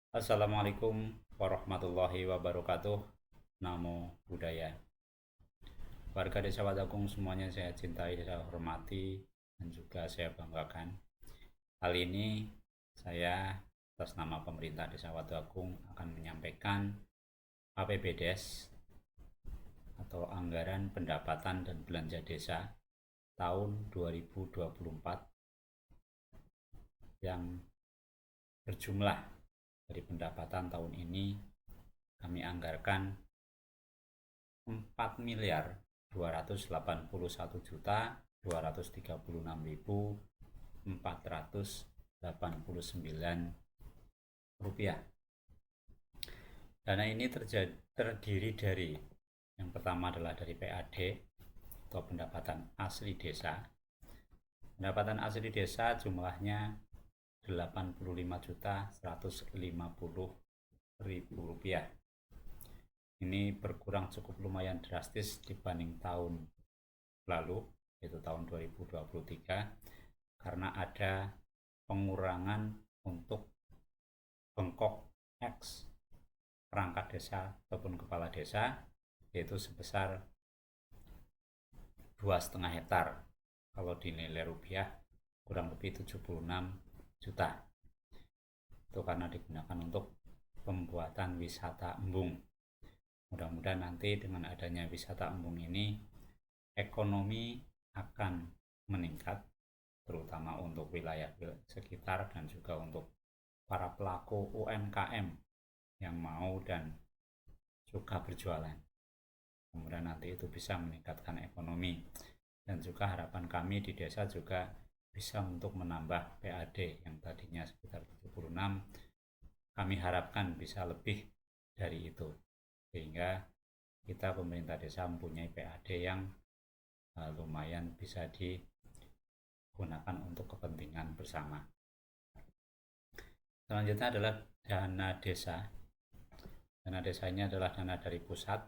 Assalamualaikum warahmatullahi wabarakatuh. Namo Buddhaya. Warga Desa Watagung semuanya saya cintai, saya hormati, dan juga saya banggakan. Kali ini saya atas nama pemerintah Desa Watagung akan menyampaikan APBDes atau Anggaran Pendapatan dan Belanja Desa tahun 2024 yang berjumlah dari pendapatan tahun ini kami anggarkan 4.281.236.489 rupiah. Dana ini terdiri dari yang pertama adalah dari PAD atau pendapatan asli desa. Pendapatan asli desa jumlahnya 85.150.000 rupiah. Ini berkurang cukup lumayan drastis dibanding tahun lalu, yaitu tahun 2023, karena ada pengurangan untuk bengkok X perangkat desa ataupun kepala desa, yaitu sebesar 2,5 hektar. Kalau dinilai rupiah kurang lebih 76 juta. Itu karena digunakan untuk pembuatan wisata embung. Mudah-mudahan nanti dengan adanya wisata embung ini ekonomi akan meningkat, terutama untuk wilayah sekitar dan juga untuk para pelaku UMKM yang mau dan juga berjualan. Kemudian nanti itu bisa meningkatkan ekonomi, dan juga harapan kami di desa juga bisa untuk menambah PAD yang tadinya sekitar 76, kami harapkan bisa lebih dari itu, sehingga kita pemerintah desa mempunyai PAD yang lumayan bisa digunakan untuk kepentingan bersama. Selanjutnya adalah dana desa. Dana desa ini adalah dana dari pusat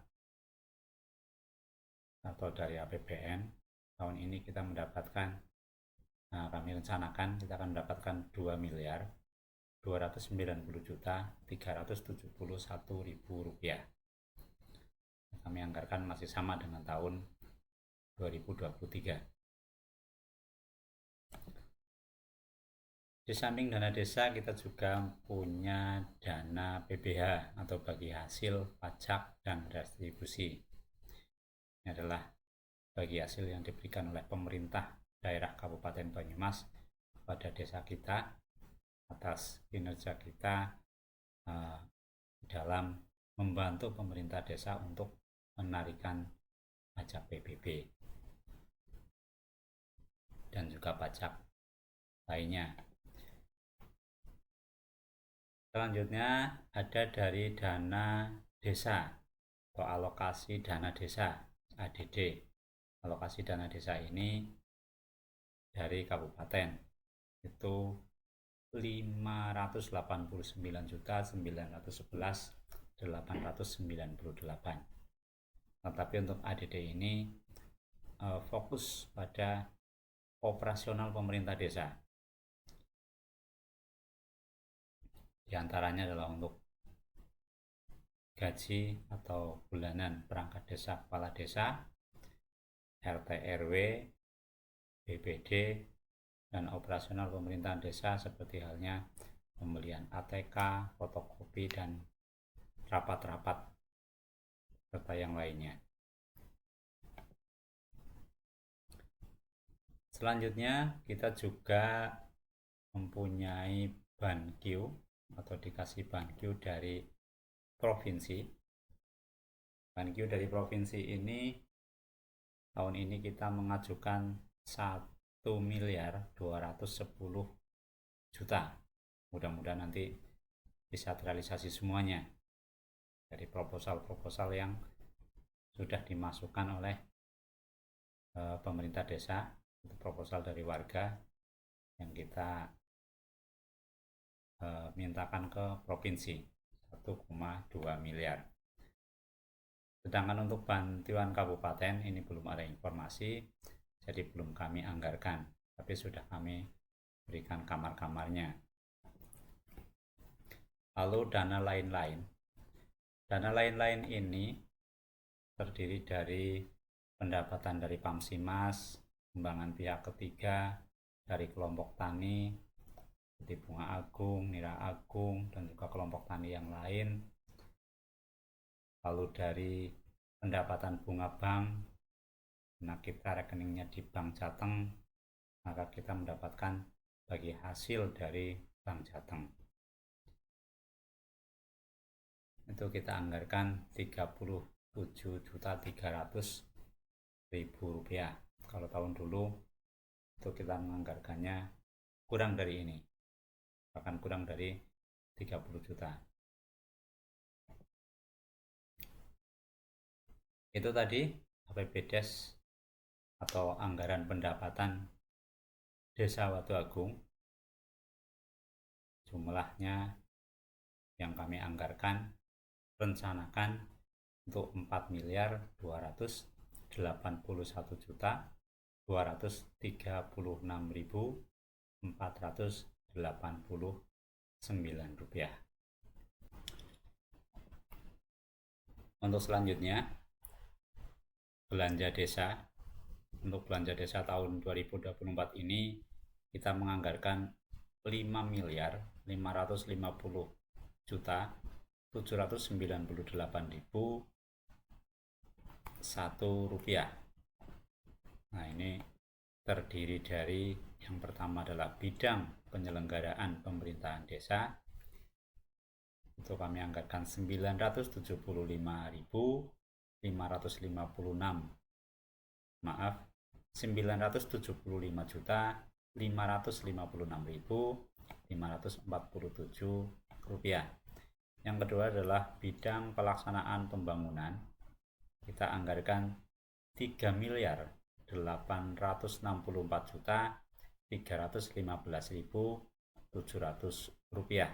atau dari APBN. Tahun ini kita mendapatkan, kami rencanakan kita akan mendapatkan 2.290.371.000 rupiah. Kami anggarkan masih sama dengan tahun 2023. Di samping dana desa, kita juga punya dana PBH atau bagi hasil pajak dan retribusi. Ini adalah bagi hasil yang diberikan oleh pemerintah daerah Kabupaten Banyumas kepada desa kita atas kinerja kita dalam membantu pemerintah desa untuk menarikan pajak PBB dan juga pajak lainnya. Selanjutnya ada dari dana desa atau alokasi dana desa ADD. Alokasi dana desa ini dari kabupaten itu 589.911.898. Tetapi untuk ADD ini fokus pada operasional pemerintah desa. Di antaranya adalah untuk gaji atau bulanan perangkat desa, kepala desa, RT RW, BPD, dan operasional pemerintahan desa seperti halnya pembelian ATK, fotokopi, dan rapat-rapat serta yang lainnya. Selanjutnya kita juga mempunyai BanQ atau dikasih BanQ dari provinsi. BanQ dari provinsi ini tahun ini kita mengajukan 1.210.000.000. Mudah-mudahan nanti bisa terrealisasi semuanya dari proposal-proposal yang sudah dimasukkan oleh pemerintah desa, itu proposal dari warga yang kita mintakan ke provinsi 1,2 miliar. Sedangkan untuk bantuan kabupaten ini belum ada informasi, jadi belum kami anggarkan, tapi sudah kami berikan kamar-kamarnya. Lalu dana lain-lain. Dana lain-lain ini terdiri dari pendapatan dari Pamsimas, sumbangan pihak ketiga, dari kelompok tani seperti Bunga Agung, Nira Agung, dan juga kelompok tani yang lain. Lalu dari pendapatan bunga bank, nah kita rekeningnya di Bank Jateng, maka kita mendapatkan bagi hasil dari Bank Jateng. Itu kita anggarkan 37.300.000 rupiah. Kalau tahun dulu itu kita menganggarkannya kurang dari ini, bahkan kurang dari 30 juta. Itu tadi APBDes atau anggaran pendapatan Desa Watu Agung. Jumlahnya yang kami anggarkan rencanakan untuk 4.281.236.489 rupiah. Untuk selanjutnya belanja desa. Untuk belanja desa tahun 2024 ini kita menganggarkan 5.550.798.001 rupiah. Nah, ini terdiri dari yang pertama adalah bidang penyelenggaraan pemerintahan desa. Itu kami anggarkan 975.556.556.547 rupiah. Yang kedua adalah bidang pelaksanaan pembangunan. Kita anggarkan 3.864.315.700 rupiah.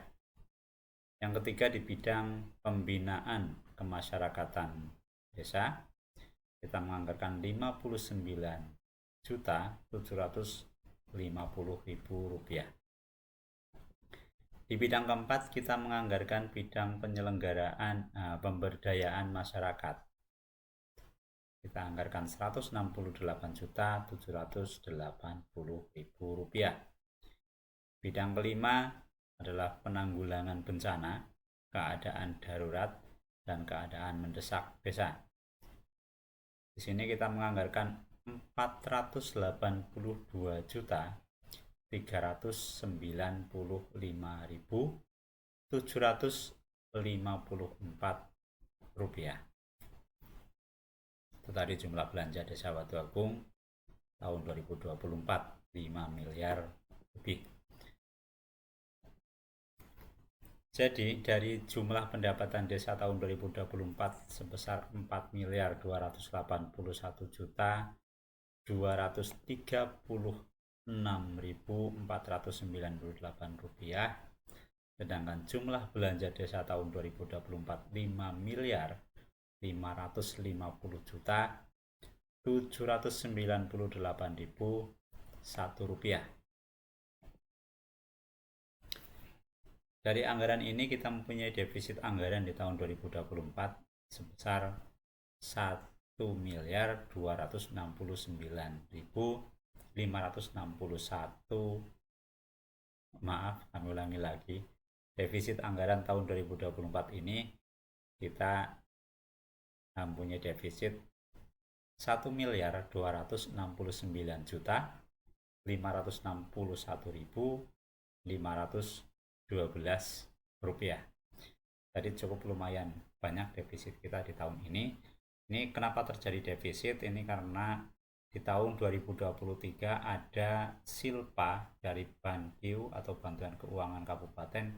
Yang ketiga di bidang pembinaan kemasyarakatan desa, kita menganggarkan 59.750.000 rupiah. Di bidang keempat kita menganggarkan bidang penyelenggaraan pemberdayaan masyarakat. Kita anggarkan 168.780.000 rupiah. Bidang kelima adalah penanggulangan bencana, keadaan darurat, dan keadaan mendesak desa. Di sini kita menganggarkan 489.555.754 rupiah. Itu tadi jumlah belanja Desa Watu Agung tahun 2024, 5 miliar lebih. Jadi dari jumlah pendapatan desa tahun 2024 sebesar 4.241.236.498 rupiah, sedangkan jumlah belanja desa tahun 2024 5.550.798.001 rupiah. Dari anggaran ini kita mempunyai defisit anggaran di tahun 2024 sebesar 1.269.561. Maaf, kami ulangi lagi. Defisit anggaran tahun 2024 ini kita mempunyai defisit 1.261.561.512 rupiah. Jadi cukup lumayan banyak defisit kita di tahun ini. Ini kenapa terjadi defisit? Ini karena di tahun 2023 ada silpa dari BanKIU atau Bantuan Keuangan Kabupaten,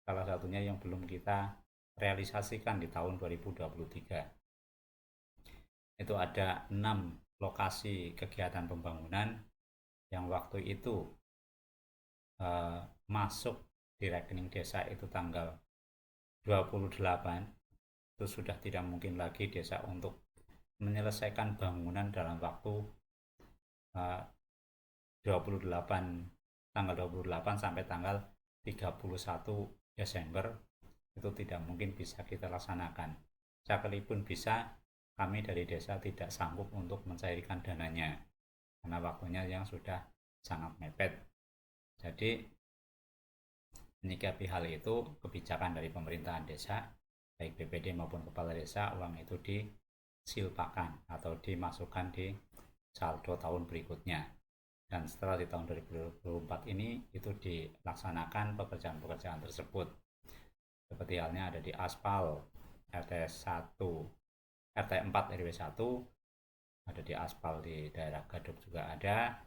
salah satunya yang belum kita realisasikan di tahun 2023. Itu ada 6 lokasi kegiatan pembangunan yang waktu itu masuk di rekening desa itu tanggal 28. Itu sudah tidak mungkin lagi desa untuk menyelesaikan bangunan dalam waktu 28 sampai tanggal 31 Desember itu tidak mungkin bisa kita laksanakan. Sekalipun bisa, kami dari desa tidak sanggup untuk mencairkan dananya karena waktunya yang sudah sangat mepet. Jadi menyikapi hal itu, kebijakan dari pemerintahan desa, baik BPD maupun kepala desa, uang itu disilpakan atau dimasukkan di saldo tahun berikutnya. Dan setelah di tahun 2024 ini itu dilaksanakan pekerjaan-pekerjaan tersebut. Seperti halnya ada di aspal RT 1, RT 4 RW 1, ada di aspal di daerah Gadok juga ada.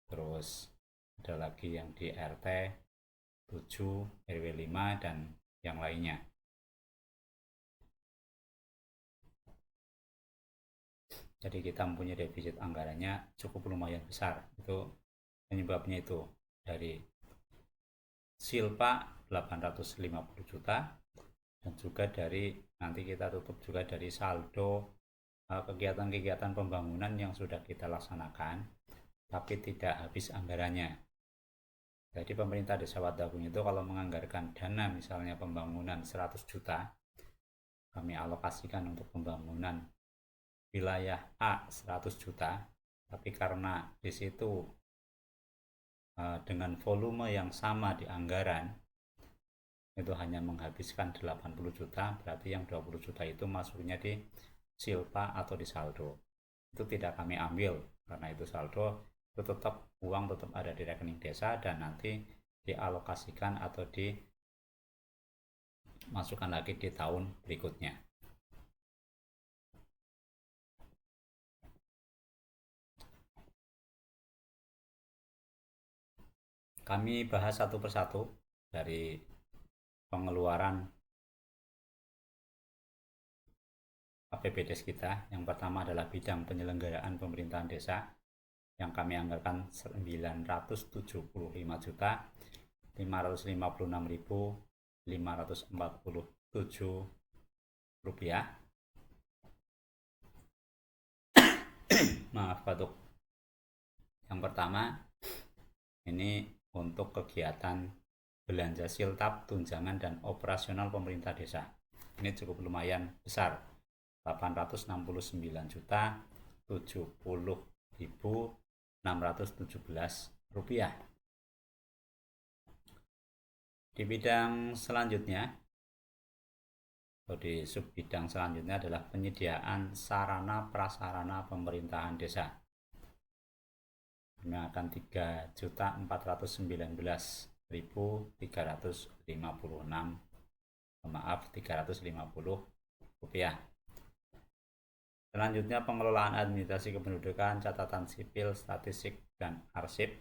Terus ada lagi yang di RT 7 RW 5 dan yang lainnya. Jadi kita mempunyai defisit anggarannya cukup lumayan besar. Itu penyebabnya itu dari silpa 850 juta dan juga dari nanti kita tutup juga dari saldo kegiatan-kegiatan pembangunan yang sudah kita laksanakan tapi tidak habis anggarannya. Jadi pemerintah Desa Wadakung itu kalau menganggarkan dana misalnya pembangunan 100 juta, kami alokasikan untuk pembangunan wilayah A 100 juta, tapi karena di situ dengan volume yang sama di anggaran itu hanya menghabiskan 80 juta, berarti yang 20 juta itu masuknya di silpa atau di saldo. Itu tidak kami ambil karena itu saldo, itu tetap uang tetap ada di rekening desa dan nanti dialokasikan atau dimasukkan lagi di tahun berikutnya. Kami bahas satu persatu dari pengeluaran APBDes kita. Yang pertama adalah bidang penyelenggaraan pemerintahan desa yang kami anggarkan 975 juta 556.547 rupiah. Maaf batuk. Yang pertama ini untuk kegiatan belanja siltap, tunjangan dan operasional pemerintah desa. Ini cukup lumayan besar, 869 juta 70.617 rupiah. Di bidang selanjutnya atau di subbidang selanjutnya adalah penyediaan sarana prasarana pemerintahan desa. Ini akan 3.419.350 rupiah. Selanjutnya pengelolaan administrasi kependudukan, catatan sipil, statistik dan arsip.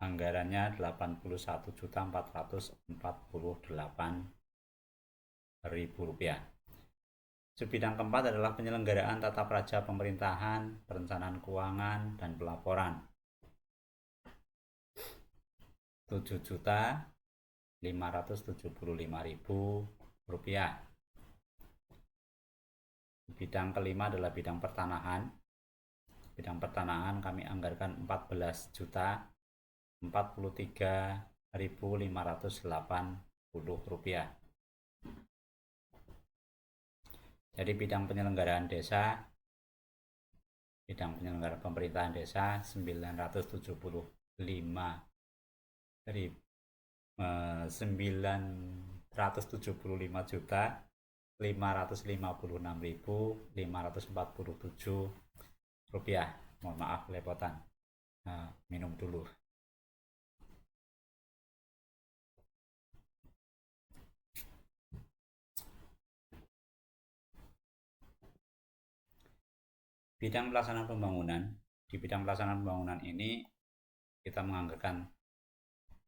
Anggarannya 81.448.000 rupiah. Subbidang keempat adalah penyelenggaraan tata praja pemerintahan, perencanaan keuangan, dan pelaporan. 7.575.000 rupiah. Bidang kelima adalah bidang pertanahan. Bidang pertanahan kami anggarkan 14.043.580 rupiah. Jadi bidang penyelenggaraan desa, bidang penyelenggaraan pemerintahan desa 975 juta 556.547 rupiah. Mohon maaf lepotan, minum dulu. Bidang pelaksanaan pembangunan. Di bidang pelaksanaan pembangunan ini kita menganggarkan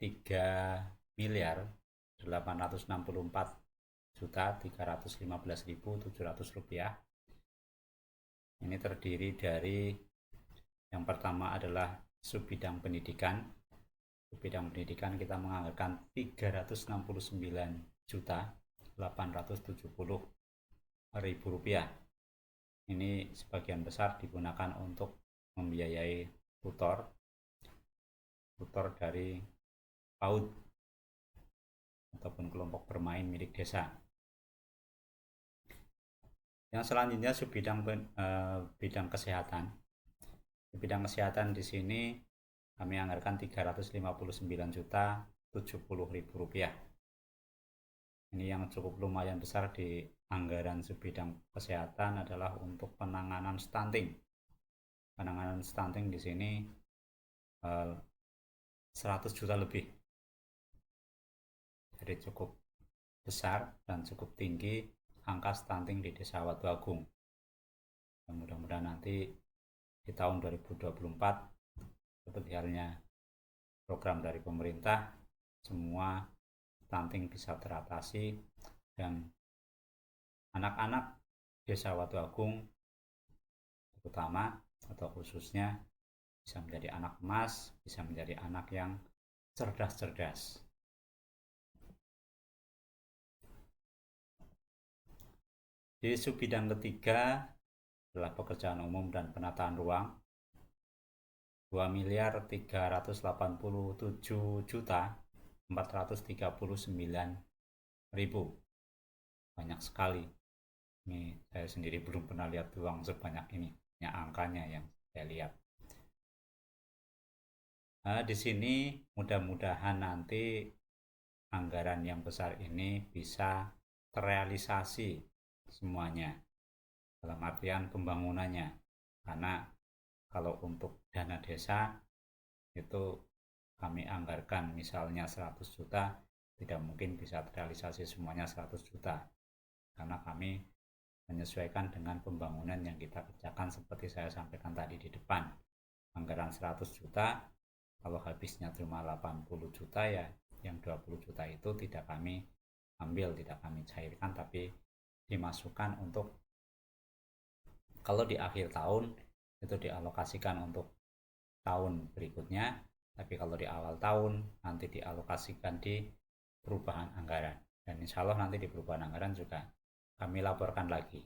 3.864.315.700 rupiah. Ini terdiri dari yang pertama adalah subbidang pendidikan. Subbidang pendidikan kita menganggarkan 369.870.000 rupiah. Ini sebagian besar digunakan untuk membiayai tutor dari PAUD ataupun kelompok bermain milik desa. Yang selanjutnya bidang kesehatan. Di bidang kesehatan di sini kami anggarkan 359.070.000 rupiah. Ini yang cukup lumayan besar di anggaran subbidang kesehatan adalah untuk penanganan stunting. Penanganan stunting di sini 100 juta lebih. Jadi cukup besar dan cukup tinggi angka stunting di Desa Watu Agung. Mudah-mudahan nanti di tahun 2024 seperti halnya program dari pemerintah, semua stunting bisa teratasi dan anak-anak Desa Watu Agung terutama atau khususnya bisa menjadi anak emas, bisa menjadi anak yang cerdas-cerdas. Di subbidang ketiga adalah pekerjaan umum dan penataan ruang. 2.387.439.000. Banyak sekali. Ini saya sendiri belum pernah lihat uang sebanyak ini. Hanya angkanya yang saya lihat. Nah, di sini mudah-mudahan nanti anggaran yang besar ini bisa terrealisasi semuanya dalam artian pembangunannya, karena kalau untuk dana desa itu kami anggarkan misalnya 100 juta, tidak mungkin bisa terrealisasi semuanya 100 juta karena kami menyesuaikan dengan pembangunan yang kita kerjakan. Seperti saya sampaikan tadi di depan, anggaran 100 juta kalau habisnya cuma 80 juta, ya yang 20 juta itu tidak kami ambil, tidak kami cairkan, tapi dimasukkan untuk kalau di akhir tahun itu dialokasikan untuk tahun berikutnya, tapi kalau di awal tahun nanti dialokasikan di perubahan anggaran, dan insya Allah nanti di perubahan anggaran juga kami laporkan lagi.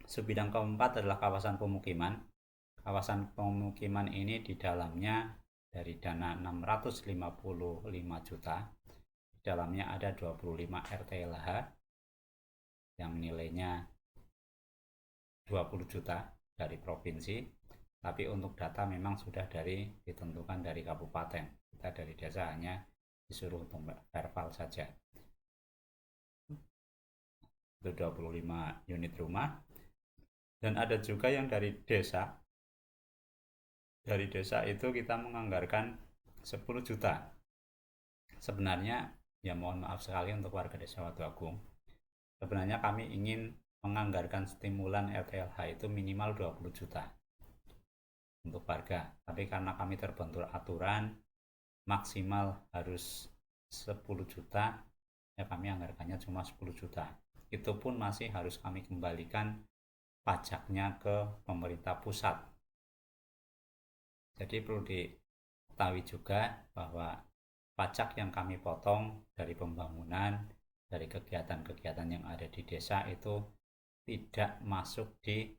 Subbidang keempat adalah kawasan pemukiman. Kawasan pemukiman ini di dalamnya dari dana 655 juta, di dalamnya ada 25 RTLH yang nilainya 20 juta dari provinsi, tapi untuk data memang sudah ditentukan dari kabupaten. Kita dari desa hanya disuruh untuk verbal saja. Itu 25 unit rumah. Dan ada juga yang dari desa. Dari desa itu kita menganggarkan 10 juta. Sebenarnya ya mohon maaf sekali untuk warga Desa Watu Agung. Sebenarnya kami ingin menganggarkan stimulan RTLH itu minimal 20 juta untuk warga. Tapi karena kami terbentur aturan maksimal harus 10 juta, ya kami anggarkannya cuma 10 juta. Itu pun masih harus kami kembalikan pajaknya ke pemerintah pusat. Jadi perlu diketahui juga bahwa pajak yang kami potong dari pembangunan, dari kegiatan-kegiatan yang ada di desa itu tidak masuk di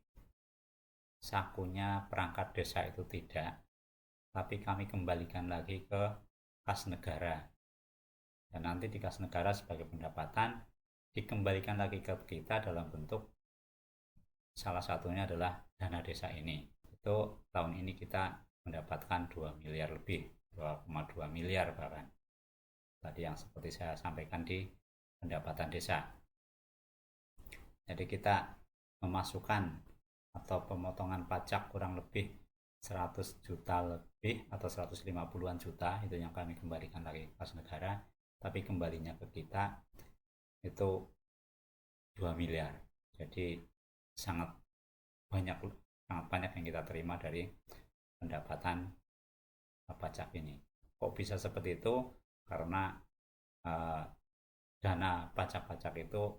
sakunya perangkat desa, itu tidak, tapi kami kembalikan lagi ke kas negara, dan nanti di kas negara sebagai pendapatan dikembalikan lagi ke kita dalam bentuk salah satunya adalah dana desa ini. Itu tahun ini kita mendapatkan 2 miliar lebih, 2,2 miliar bahkan. Tadi yang seperti saya sampaikan di pendapatan desa. Jadi kita memasukkan atau pemotongan pajak kurang lebih 100 juta lebih atau 150-an juta, itu yang kami kembalikan lagi kas negara, tapi kembalinya ke kita itu 2 miliar. Jadi sangat banyak yang kita terima dari pendapatan pajak ini. Kok bisa seperti itu? Karena dana pajak-pajak itu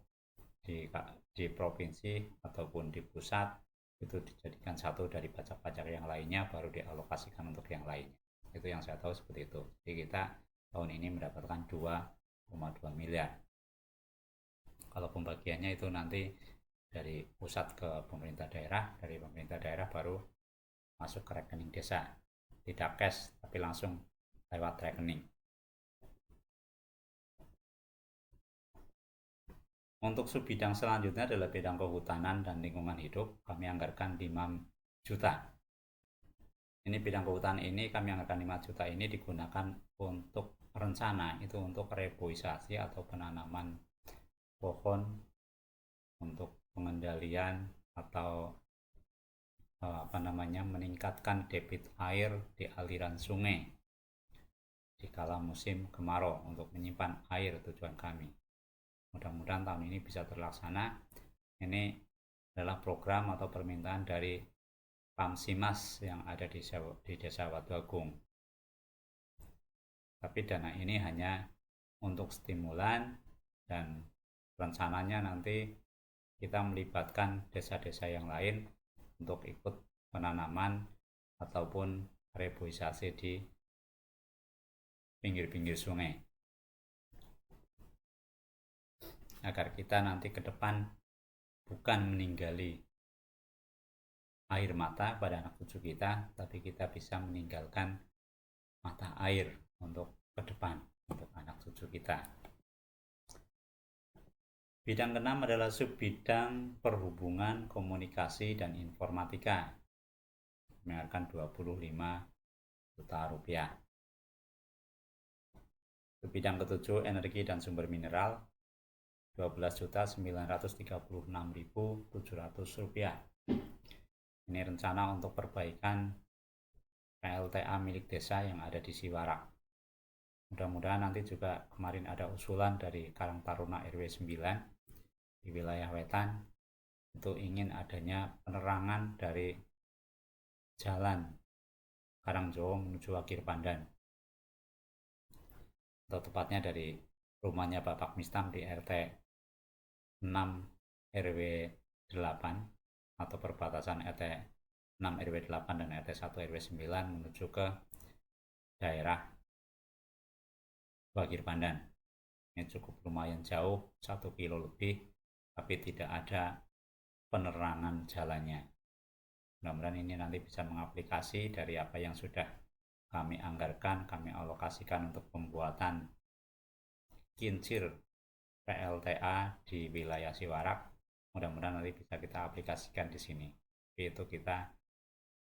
di provinsi ataupun di pusat itu dijadikan satu dari pajak-pajak yang lainnya, baru dialokasikan untuk yang lainnya. Itu yang saya tahu seperti itu. Jadi kita tahun ini mendapatkan 2,2 miliar. Kalau pembagiannya itu nanti dari pusat ke pemerintah daerah, dari pemerintah daerah baru masuk ke rekening desa, tidak cash tapi langsung lewat rekening. Untuk subbidang selanjutnya adalah bidang kehutanan dan lingkungan hidup. Kami anggarkan 5 juta. Ini bidang kehutanan ini kami anggarkan 5 juta ini digunakan untuk rencana, itu untuk reboisasi atau penanaman pohon, untuk pengendalian atau meningkatkan debit air di aliran sungai di kala musim kemarau untuk menyimpan air tujuan kami. Mudah-mudahan tahun ini bisa terlaksana. Ini adalah program atau permintaan dari Pamsimas yang ada di Desa Watu Agung. Tapi dana ini hanya untuk stimulan, dan rencananya nanti kita melibatkan desa-desa yang lain untuk ikut penanaman ataupun reboisasi di pinggir-pinggir sungai, agar kita nanti ke depan bukan meninggali air mata pada anak cucu kita, tapi kita bisa meninggalkan mata air untuk ke depan, untuk anak cucu kita. Bidang keenam adalah subbidang perhubungan, komunikasi, dan informatika. Menganggarkan 25 juta rupiah. Bidang ketujuh, energi dan sumber mineral, 12.936.700 rupiah. Ini rencana untuk perbaikan PLTA milik desa yang ada di Siwarak. Mudah-mudahan nanti juga kemarin ada usulan dari Karang Taruna RW 9 di wilayah Wetan, itu ingin adanya penerangan dari jalan Karangjowo menuju Wakir Pandan, atau tepatnya dari rumahnya Bapak Mistam di RT 6 RW 8 atau perbatasan RT 6 RW 8 dan RT 1 RW 9 menuju ke daerah Wakir Pandan. Ini cukup lumayan jauh, 1 kilo lebih, tapi tidak ada penerangan jalannya. Mudah-mudahan ini nanti bisa mengaplikasi dari apa yang sudah kami anggarkan, kami alokasikan untuk pembuatan kincir PLTA di wilayah Siwarak. Mudah-mudahan nanti bisa kita aplikasikan di sini. Tapi itu kita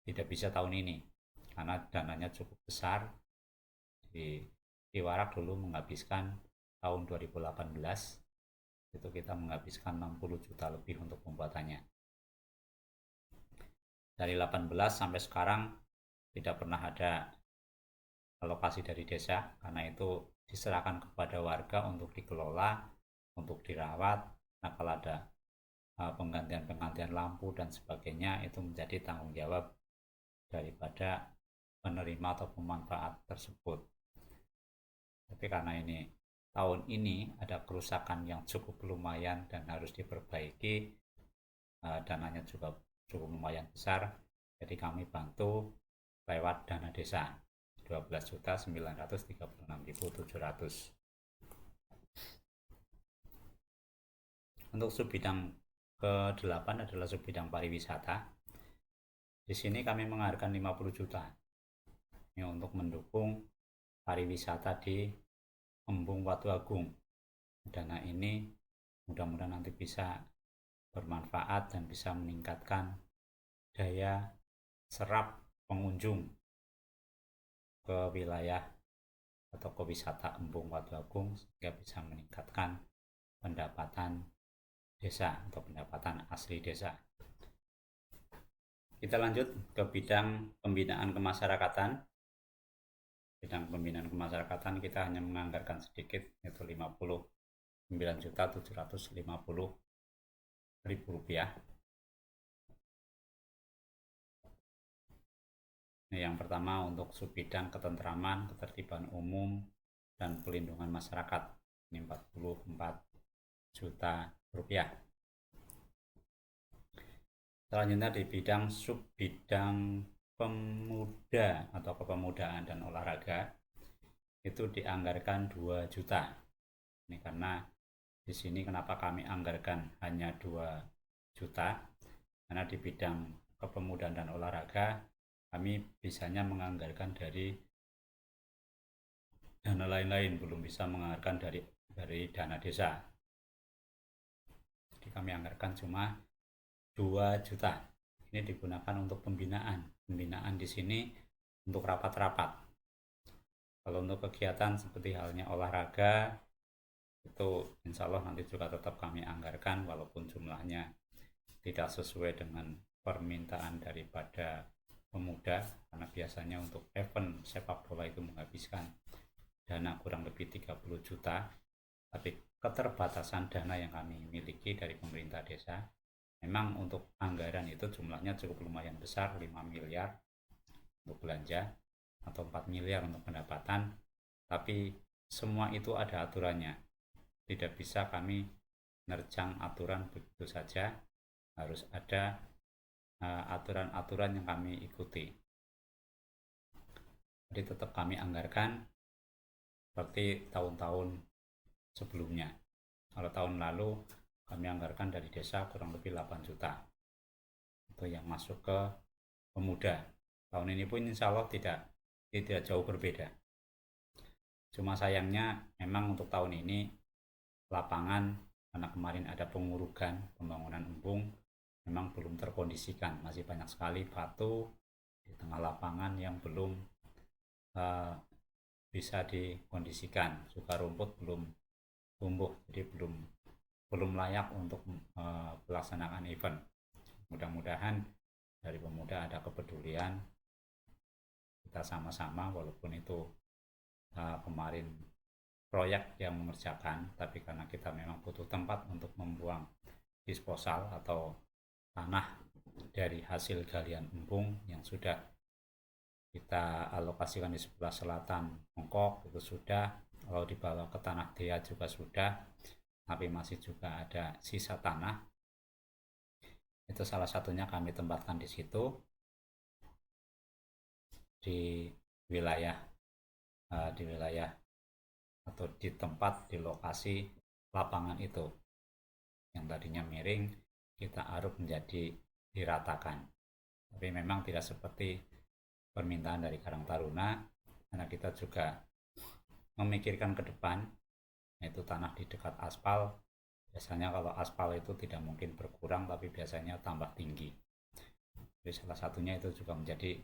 tidak bisa tahun ini karena dananya cukup besar. Di Siwarak dulu menghabiskan tahun 2018 itu kita menghabiskan 60 juta lebih untuk pembuatannya. Dari 18 sampai sekarang tidak pernah ada alokasi dari desa, karena itu diserahkan kepada warga untuk dikelola, untuk dirawat. Nah, kalau ada penggantian lampu dan sebagainya, itu menjadi tanggung jawab daripada penerima atau pemanfaat tersebut. Tapi karena ini tahun ini ada kerusakan yang cukup lumayan dan harus diperbaiki, dananya juga cukup lumayan besar, jadi kami bantu lewat dana desa 12.936.700. Untuk subbidang ke-8 adalah subbidang pariwisata. Di sini kami menganggarkan 50 juta ini untuk mendukung pariwisata di Embung Watu Agung. Dana ini mudah-mudahan nanti bisa bermanfaat dan bisa meningkatkan daya serap pengunjung ke wilayah atau ke wisata Embung Watu Agung, sehingga bisa meningkatkan pendapatan desa atau pendapatan asli desa. Kita lanjut ke bidang pembinaan kemasyarakatan. Bidang pembinaan kemasyarakatan kita hanya menganggarkan sedikit, yaitu 59.750.000 rupiah. Yang pertama untuk subbidang ketentraman, ketertiban umum, dan pelindungan masyarakat, ini 44 juta rupiah. Selanjutnya di bidang subbidang pemuda atau kepemudaan dan olahraga, itu dianggarkan 2 juta. Ini karena di sini kenapa kami anggarkan hanya 2 juta, karena di bidang kepemudaan dan olahraga kami bisanya menganggarkan dari dana lain-lain, belum bisa menganggarkan dari dana desa. Jadi kami anggarkan cuma 2 juta. Ini digunakan untuk pembinaan. Pembinaan di sini untuk rapat-rapat. Kalau untuk kegiatan seperti halnya olahraga, itu insya Allah nanti juga tetap kami anggarkan walaupun jumlahnya tidak sesuai dengan permintaan daripada pemuda, karena biasanya untuk event sepak bola itu menghabiskan dana kurang lebih 30 juta, tapi keterbatasan dana yang kami miliki dari pemerintah desa, memang untuk anggaran itu jumlahnya cukup lumayan besar, 5 miliar untuk belanja atau 4 miliar untuk pendapatan, tapi semua itu ada aturannya. Tidak bisa kami nerjang aturan begitu saja, harus ada aturan-aturan yang kami ikuti. Jadi tetap kami anggarkan seperti tahun-tahun sebelumnya. Kalau tahun lalu kami anggarkan dari desa kurang lebih 8 juta itu yang masuk ke pemuda. Tahun ini pun insya Allah tidak jauh berbeda. Cuma sayangnya memang untuk tahun ini lapangan, karena kemarin ada pengurugan pembangunan embung, memang belum terkondisikan. Masih banyak sekali batu di tengah lapangan yang belum bisa dikondisikan, juga rumput belum tumbuh, jadi belum layak untuk pelaksanaan event. Mudah-mudahan dari pemuda ada kepedulian, kita sama-sama, walaupun itu kemarin proyek yang mengerjakan, tapi karena kita memang butuh tempat untuk membuang disposal atau tanah dari hasil galian embung yang sudah kita alokasikan di sebelah selatan Mongkok itu sudah, kalau dibawa ke tanah Dea juga sudah, tapi masih juga ada sisa tanah. Itu salah satunya kami tempatkan di situ, di wilayah atau di tempat, di lokasi lapangan itu yang tadinya miring kita aruk menjadi diratakan. Tapi memang tidak seperti permintaan dari Karang Taruna, karena kita juga memikirkan ke depan, yaitu tanah di dekat aspal. Biasanya kalau aspal itu tidak mungkin berkurang, tapi biasanya tambah tinggi. Jadi salah satunya itu juga menjadi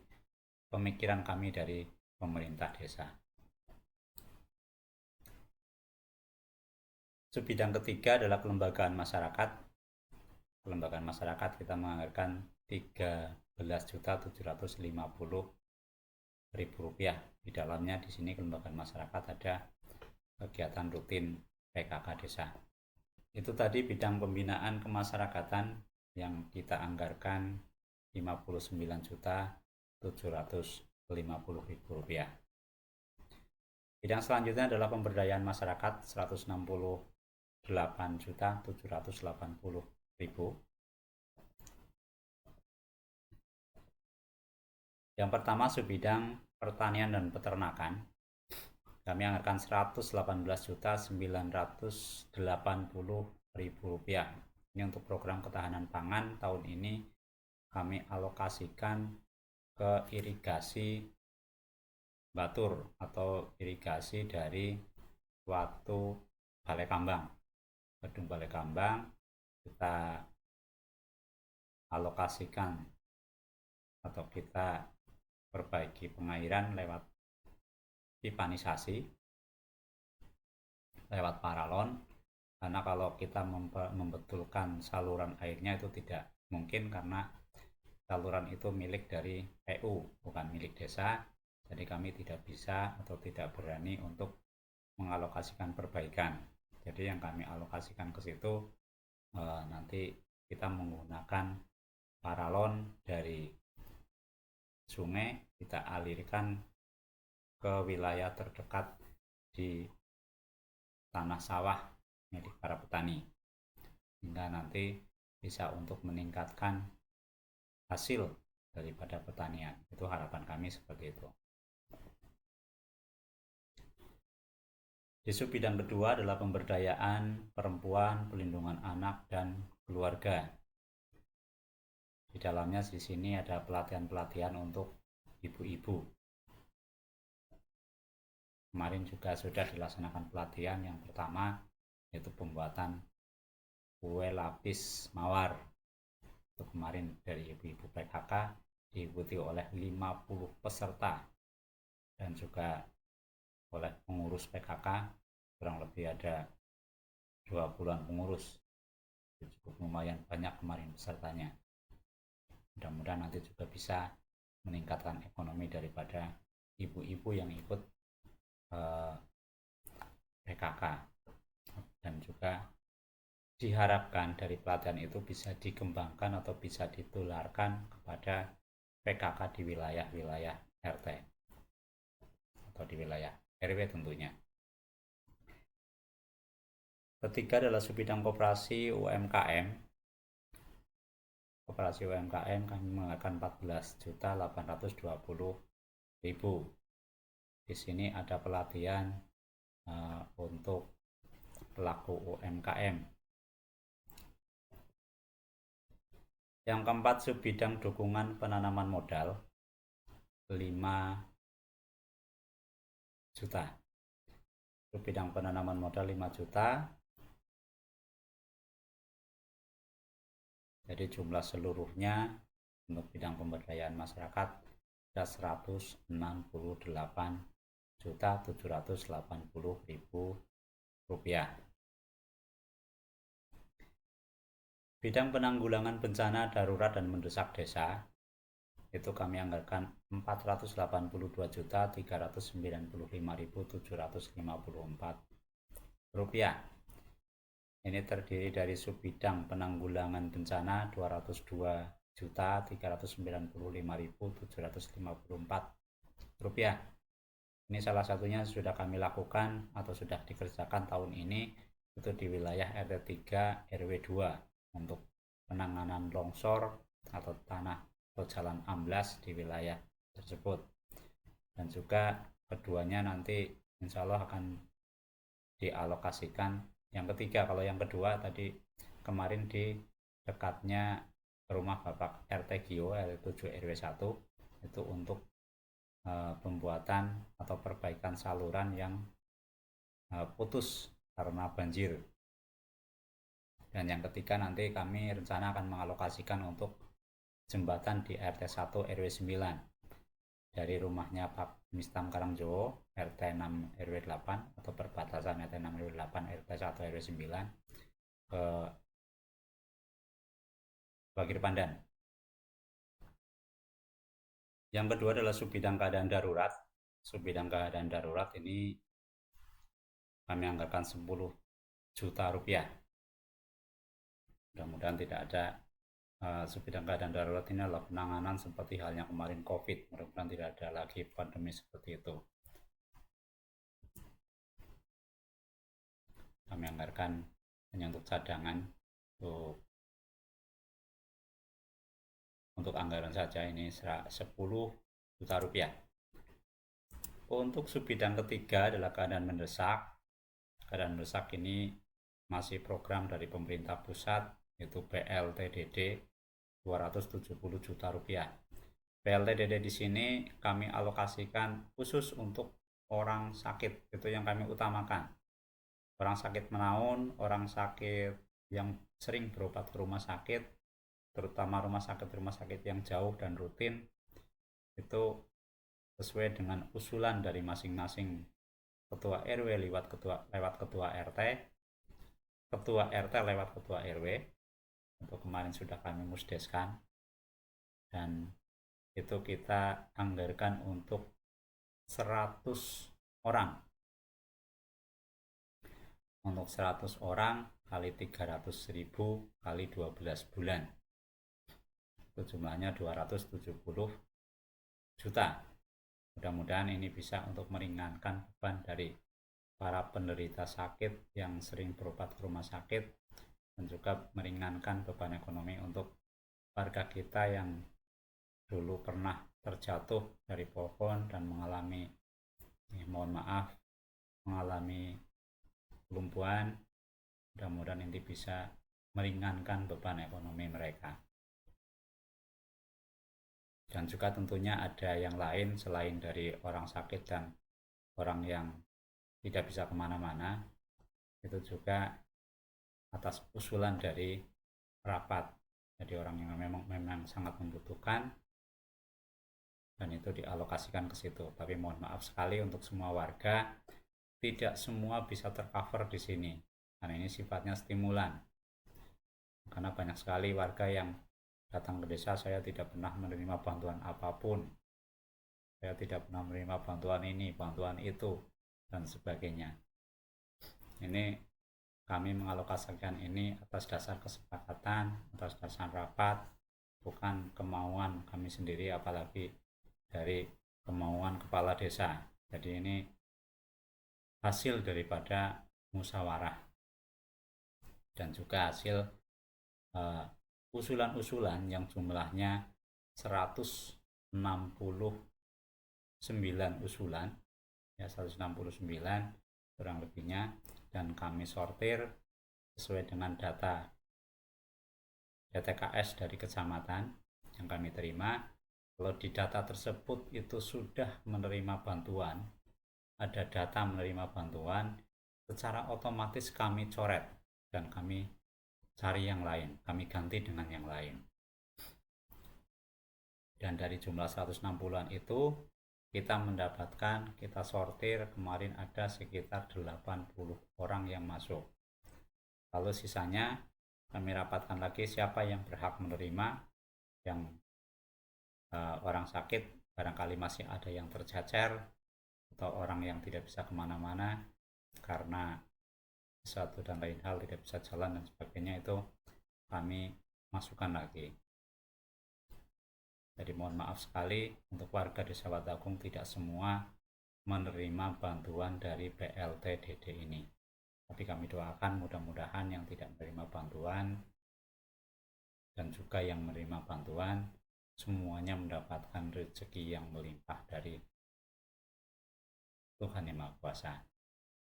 pemikiran kami dari pemerintah desa. Bidang ketiga adalah kelembagaan masyarakat. Kelembagaan masyarakat kita menganggarkan 13.750.000 rupiah. Di dalamnya di sini kelembagaan masyarakat ada kegiatan rutin PKK desa. Itu tadi bidang pembinaan kemasyarakatan yang kita anggarkan 59.750.000 rupiah. Bidang selanjutnya adalah pemberdayaan masyarakat 168.780.000. Yang pertama subbidang pertanian dan peternakan, kami anggarkan 118.980.000 rupiah. Ini untuk program ketahanan pangan tahun ini kami alokasikan ke irigasi batur atau irigasi dari suatu balai kambang, gedung balai kambang, kita alokasikan atau kita perbaiki pengairan lewat pipanisasi, lewat paralon, karena kalau kita membetulkan saluran airnya itu tidak mungkin, karena saluran itu milik dari PU, bukan milik desa. Jadi kami tidak bisa atau tidak berani untuk mengalokasikan perbaikan. Jadi yang kami alokasikan ke situ nanti kita menggunakan paralon dari sungai, kita alirkan ke wilayah terdekat di tanah sawah milik para petani, hingga nanti bisa untuk meningkatkan hasil daripada pertanian. Itu harapan kami seperti itu. Di bidang kedua adalah pemberdayaan perempuan, pelindungan anak dan keluarga. Di dalamnya di sini ada pelatihan-pelatihan untuk ibu-ibu. Kemarin juga sudah dilaksanakan pelatihan yang pertama, yaitu pembuatan kue lapis mawar. Itu kemarin dari ibu-ibu PKK diikuti oleh 50 peserta dan juga oleh pengurus PKK, kurang lebih ada 20-an pengurus. Itu cukup lumayan banyak kemarin pesertanya. Mudah-mudahan nanti juga bisa meningkatkan ekonomi daripada ibu-ibu yang ikut PKK, dan juga diharapkan dari pelatihan itu bisa dikembangkan atau bisa ditularkan kepada PKK di wilayah-wilayah RT atau di wilayah RW tentunya. Ketiga adalah subbidang koperasi UMKM. Koperasi UMKM kami menganggarkan 14.820.000. Di sini ada pelatihan untuk pelaku UMKM. Yang keempat, subbidang dukungan penanaman modal 5 juta. Subbidang penanaman modal 5 juta. Jadi jumlah seluruhnya untuk bidang pemberdayaan masyarakat ada 168.780.000 rupiah. Bidang penanggulangan bencana darurat dan mendesak desa itu kami anggarkan 482.395.754 rupiah. Ini terdiri dari subbidang penanggulangan bencana 202.395.754 rupiah. Ini salah satunya sudah kami lakukan atau sudah dikerjakan tahun ini, itu di wilayah RT 3 RW 2 untuk penanganan longsor atau tanah atau jalan amblas di wilayah tersebut. Dan juga keduanya nanti insya Allah akan dialokasikan. Yang ketiga, kalau yang kedua tadi kemarin di dekatnya rumah Bapak RT Gio RT 7 RW 1 itu untuk pembuatan atau perbaikan saluran yang putus karena banjir. Dan yang ketiga nanti kami rencana akan mengalokasikan untuk jembatan di RT 1 RW 9 dari rumahnya Pak Mistam Karangjowo RT 6 RW 8 atau perbatasan RT 6 RW 8 RT 1 RW 9 ke Bagir Pandan. Yang kedua adalah subbidang keadaan darurat. Subbidang keadaan darurat ini kami anggarkan 10 juta rupiah. Mudah-mudahan tidak ada subbidang keadaan darurat ini adalah penanganan seperti halnya kemarin COVID. Mudah-mudahan tidak ada lagi pandemi seperti itu. Kami anggarkan hanya untuk cadangan untuk anggaran saja ini 10 juta rupiah. Untuk subbidang ketiga adalah keadaan mendesak. Keadaan mendesak ini masih program dari pemerintah pusat, yaitu PLTDD 270 juta rupiah. PLTDD di sini kami alokasikan khusus untuk orang sakit, itu yang kami utamakan. Orang sakit menaun, orang sakit yang sering berobat ke rumah sakit, terutama rumah sakit yang jauh dan rutin, itu sesuai dengan usulan dari masing-masing ketua RW lewat ketua RT, ketua RT lewat ketua RW. Untuk kemarin sudah kami musdeskan, dan itu kita anggarkan untuk 100 orang. Untuk 100 orang kali 300.000 kali 12 bulan. Itu jumlahnya 270 juta. Mudah-mudahan ini bisa untuk meringankan beban dari para penderita sakit yang sering berobat ke rumah sakit, dan juga meringankan beban ekonomi untuk warga kita yang dulu pernah terjatuh dari pohon dan mengalami mengalami kelumpuhan. Mudah-mudahan ini bisa meringankan beban ekonomi mereka. Dan juga tentunya ada yang lain selain dari orang sakit dan orang yang tidak bisa kemana-mana, itu juga atas usulan dari rapat. Jadi orang yang memang sangat membutuhkan dan itu dialokasikan ke situ. Tapi mohon maaf sekali untuk semua warga, tidak semua bisa tercover di sini karena ini sifatnya stimulan. Karena banyak sekali warga yang datang ke desa, saya tidak pernah menerima bantuan apapun, saya tidak pernah menerima bantuan ini, bantuan itu, dan sebagainya. Ini kami mengalokasikan ini atas dasar kesepakatan, atas dasar rapat, bukan kemauan kami sendiri, apalagi dari kemauan kepala desa. Jadi ini hasil daripada musyawarah dan juga hasil usulan-usulan yang jumlahnya 169 usulan, ya 169 kurang lebihnya, dan kami sortir sesuai dengan data DTKS dari kecamatan yang kami terima. Kalau di data tersebut itu sudah menerima bantuan, ada data menerima bantuan, secara otomatis kami coret dan kami cari yang lain, kami ganti dengan yang lain. Dan dari jumlah 160-an itu kita mendapatkan, kita sortir kemarin ada sekitar 80 orang yang masuk. Lalu sisanya kami rapatkan lagi siapa yang berhak menerima, yang orang sakit barangkali masih ada yang tercecer atau orang yang tidak bisa kemana-mana karena satu dan lain hal, tidak bisa jalan dan sebagainya, itu kami masukkan lagi. Jadi mohon maaf sekali untuk warga Desa Watagung, tidak semua menerima bantuan dari BLT DD ini. Tapi kami doakan mudah-mudahan yang tidak menerima bantuan dan juga yang menerima bantuan semuanya mendapatkan rezeki yang melimpah dari Tuhan Yang Maha Kuasa.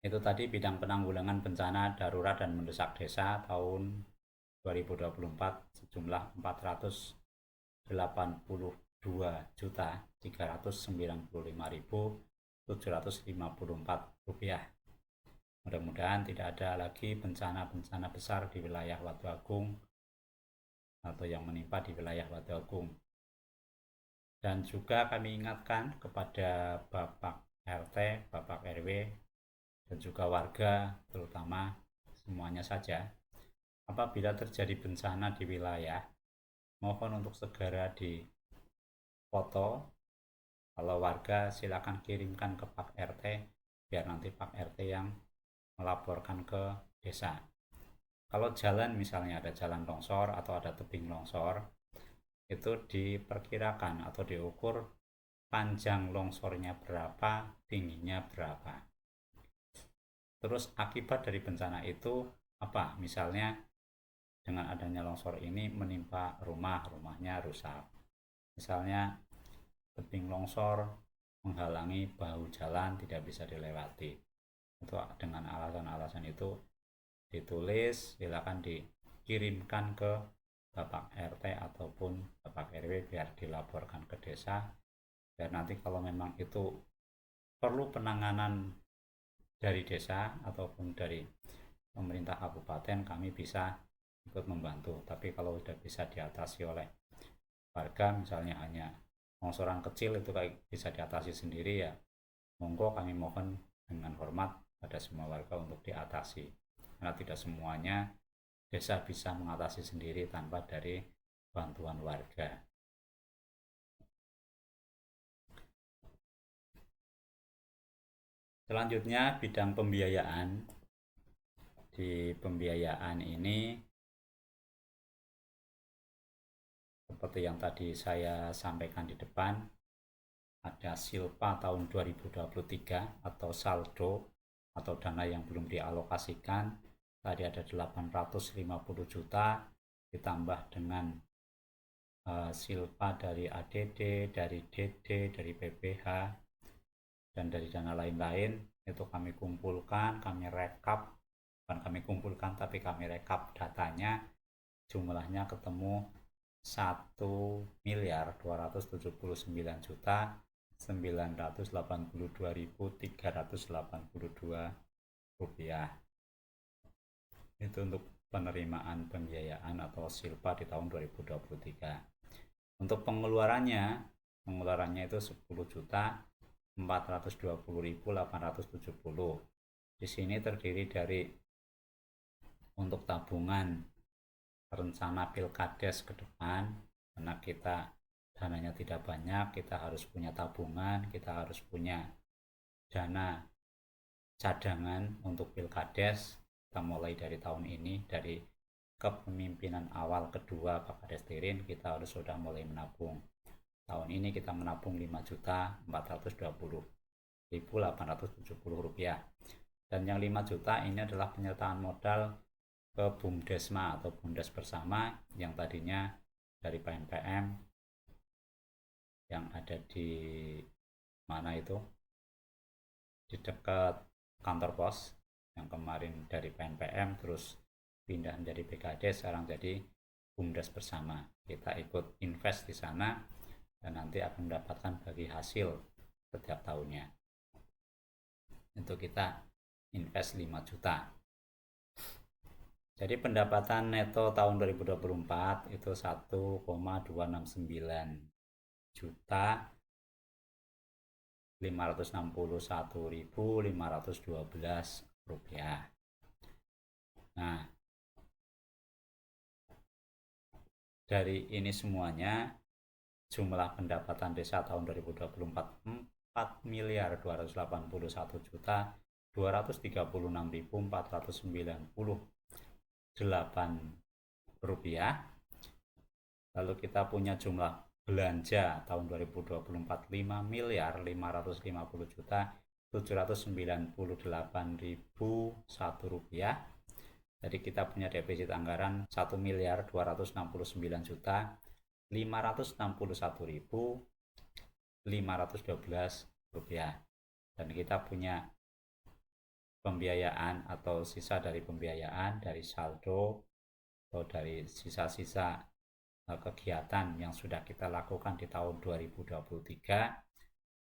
Itu tadi bidang penanggulangan bencana darurat dan mendesak desa tahun 2024 sejumlah 482.395.754 rupiah. Mudah-mudahan tidak ada lagi bencana-bencana besar di wilayah Watagung atau yang menimpa di wilayah Watagung. Dan juga kami ingatkan kepada Bapak RT, Bapak RW, dan juga warga, terutama semuanya saja, apabila terjadi bencana di wilayah, mohon untuk segera difoto. Kalau warga silakan kirimkan ke Pak RT, biar nanti Pak RT yang melaporkan ke desa. Kalau jalan misalnya ada jalan longsor atau ada tebing longsor, itu diperkirakan atau diukur panjang longsornya berapa, tingginya berapa. Terus akibat dari bencana itu apa? Misalnya dengan adanya longsor ini menimpa rumahnya rusak. Misalnya tebing longsor menghalangi bahu jalan, tidak bisa dilewati. Itu dengan alasan-alasan itu ditulis, silakan dikirimkan ke Bapak RT ataupun Bapak RW biar dilaporkan ke desa. Biar nanti kalau memang itu perlu penanganan dari desa ataupun dari pemerintah kabupaten, kami bisa ikut membantu. Tapi kalau sudah bisa diatasi oleh warga, misalnya hanya longsoran kecil itu bisa diatasi sendiri, ya monggo, kami mohon dengan hormat pada semua warga untuk diatasi, karena tidak semuanya desa bisa mengatasi sendiri tanpa dari bantuan warga. Selanjutnya bidang pembiayaan. Di pembiayaan ini seperti yang tadi saya sampaikan di depan, ada silpa tahun 2023 atau saldo atau dana yang belum dialokasikan. Tadi ada 850 juta ditambah dengan silpa dari ADD, dari DD, dari PPH, dan dari dana lain-lain. Itu kami kumpulkan, kami rekap, bukan kami kumpulkan tapi kami rekap datanya, jumlahnya ketemu 1.289.382.382 itu untuk penerimaan pembiayaan atau silpa di tahun 2023. Untuk pengeluarannya itu 10.420.870. Di sini terdiri dari untuk tabungan rencana pilkades ke depan, karena kita dananya tidak banyak, kita harus punya tabungan, kita harus punya dana cadangan untuk pilkades. Kita mulai dari tahun ini, dari kepemimpinan awal kedua Pak Kades Tirin, kita harus sudah mulai menabung. Tahun ini kita menabung 5.420.870 rupiah. Dan yang 5 juta ini adalah penyertaan modal ke BUMDesma atau BUMDes Bersama yang tadinya dari PNPM yang ada di mana itu, di dekat kantor pos, yang kemarin dari PNPM terus pindah menjadi BKD, sekarang jadi BUMDes Bersama. Kita ikut invest di sana dan nanti akan mendapatkan bagi hasil setiap tahunnya. Untuk kita invest 5 juta. Jadi pendapatan neto tahun 2024 itu 1,269 juta 561.512 rupiah. Nah, dari ini semuanya jumlah pendapatan desa tahun 2024 4.281.236.498 rupiah. Lalu kita punya jumlah belanja tahun 2024 5.550.798.001 rupiah. Jadi kita punya defisit anggaran 1.269.561.512 rupiah. Dan kita punya pembiayaan atau sisa dari pembiayaan dari saldo atau dari sisa-sisa kegiatan yang sudah kita lakukan di tahun 2023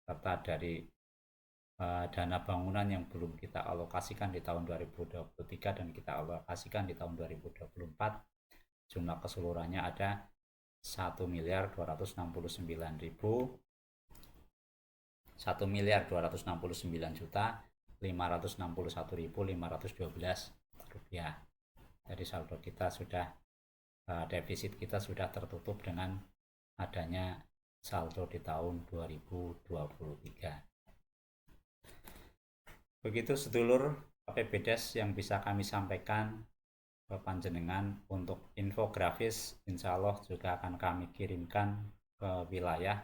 serta dari dana bangunan yang belum kita alokasikan di tahun 2023 dan kita alokasikan di tahun 2024. Jumlah keseluruhannya ada 1.269.561.512 rupiah. Jadi saldo kita sudah, defisit kita sudah tertutup dengan adanya saldo di tahun 2023. Begitu sedulur PPBdes yang bisa kami sampaikan ke panjenengan. Untuk infografis insya Allah juga akan kami kirimkan ke wilayah.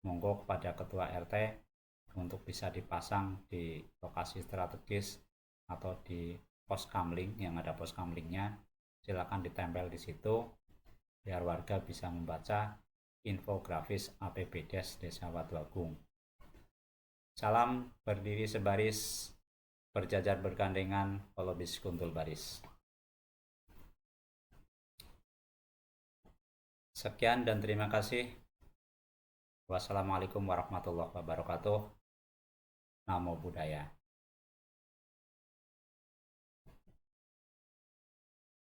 Monggo kepada ketua RT untuk bisa dipasang di lokasi strategis atau di pos kamling yang ada pos kamlingnya. Silakan ditempel di situ biar warga bisa membaca infografis APBdes Desa Watu Agung. Salam berdiri sebaris, berjajar bergandengan, kolobis kuntul baris. Sekian dan terima kasih. Wassalamualaikum warahmatullahi wabarakatuh. Namo Buddhaya.